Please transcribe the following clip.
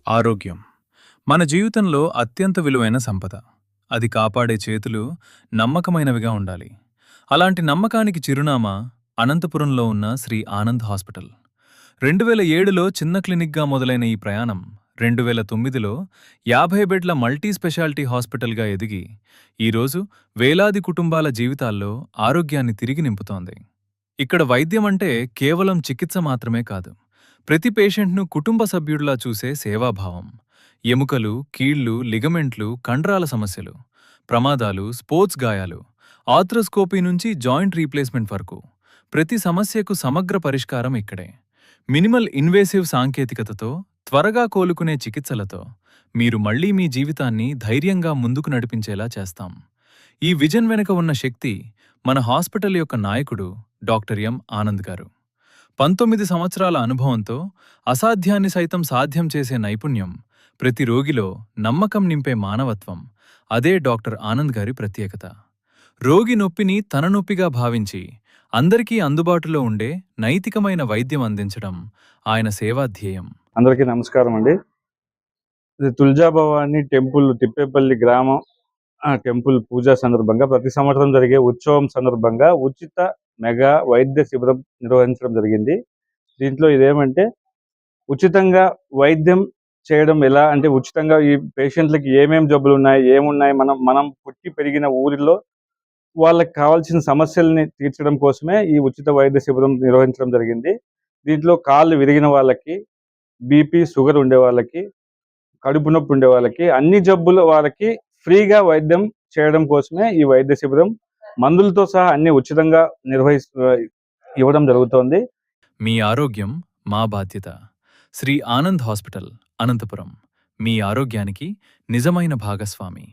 ఆరోగ్యం మన జీవితంలో అత్యంత విలువైన సంపద. అది కాపాడే చేతులు నమ్మకమైనవిగా ఉండాలి. అలాంటి నమ్మకానికి చిరునామా అనంతపురంలో ఉన్న శ్రీ ఆనంద్ హాస్పిటల్. 2007లో చిన్న క్లినిక్గా మొదలైన ఈ ప్రయాణం 2009లో 50 బెడ్ల మల్టీ స్పెషాలిటీ హాస్పిటల్గా ఎదిగి ఈరోజు వేలాది కుటుంబాల జీవితాల్లో ఆరోగ్యాన్ని తిరిగి నింపుతోంది. ఇక్కడ వైద్యం అంటే కేవలం చికిత్స మాత్రమే కాదు, ప్రతి పేషెంట్ను కుటుంబ సభ్యుడిలా చూసే సేవాభావం. ఎముకలు, కీళ్లు, లిగమెంట్లు, కండరాల సమస్యలు, ప్రమాదాలు, స్పోర్ట్స్ గాయాలు, ఆర్థ్రోస్కోపీ నుంచి జాయింట్ రీప్లేస్మెంట్ వరకు ప్రతి సమస్యకు సమగ్ర పరిష్కారం ఇక్కడే. మినిమల్ ఇన్వేసివ్ సాంకేతికతతో, త్వరగా కోలుకునే చికిత్సలతో మీరు మళ్లీ మీ జీవితాన్ని ధైర్యంగా ముందుకు నడిపించేలా చేస్తాం. ఈ విజన్ వెనుక ఉన్న శక్తి మన హాస్పిటల్ యొక్క నాయకుడు డాక్టర్ ఎం. ఆనంద్ గారు. 19 సంవత్సరాల అనుభవంతో అసాధ్యాన్ని సైతం సాధ్యం చేసే నైపుణ్యం, ప్రతి రోగిలో నమ్మకం నింపే మానవత్వం, అదే డాక్టర్ ఆనంద్ గారి ప్రత్యేకత. రోగి నొప్పిని తన నొప్పిగా భావించి అందరికీ అందుబాటులో ఉండే నైతికమైన వైద్యం అందించడం ఆయన సేవాధ్యేయం. అందరికీ నమస్కారం అండి. ఇది తుల్జాభవాని టెంపుల్, తిప్పేపల్లి గ్రామం టెంపుల్ పూజ సందర్భంగా ప్రతి సంవత్సరం జరిగే ఉత్సవం సందర్భంగా ఉచిత మెగా వైద్య శిబిరం నిర్వహించడం జరిగింది. దీంట్లో ఇదేమంటే ఉచితంగా వైద్యం చేయడం ఎలా అంటే, ఉచితంగా ఈ పేషెంట్లకి ఏమేమి జబ్బులు ఉన్నాయి, ఏమున్నాయి, మనం పుట్టి పెరిగిన ఊరిలో వాళ్ళకి కావాల్సిన సమస్యల్ని తీర్చడం కోసమే ఈ ఉచిత వైద్య శిబిరం నిర్వహించడం జరిగింది. దీంట్లో కాళ్ళు విరిగిన వాళ్ళకి, బీపీ షుగర్ ఉండే వాళ్ళకి, కడుపు నొప్పి ఉండే వాళ్ళకి, అన్ని జబ్బుల వాళ్ళకి ఫ్రీగా వైద్యం చేయడం కోసమే ఈ వైద్య శిబిరం. మందులతో సహా అన్ని ఉచితంగా ఇవ్వడం జరుగుతోంది. మీ ఆరోగ్యం మా బాధ్యత. శ్రీ ఆనంద్ హాస్పిటల్, అనంతపురం. మీ ఆరోగ్యానికి నిజమైన భాగస్వామి.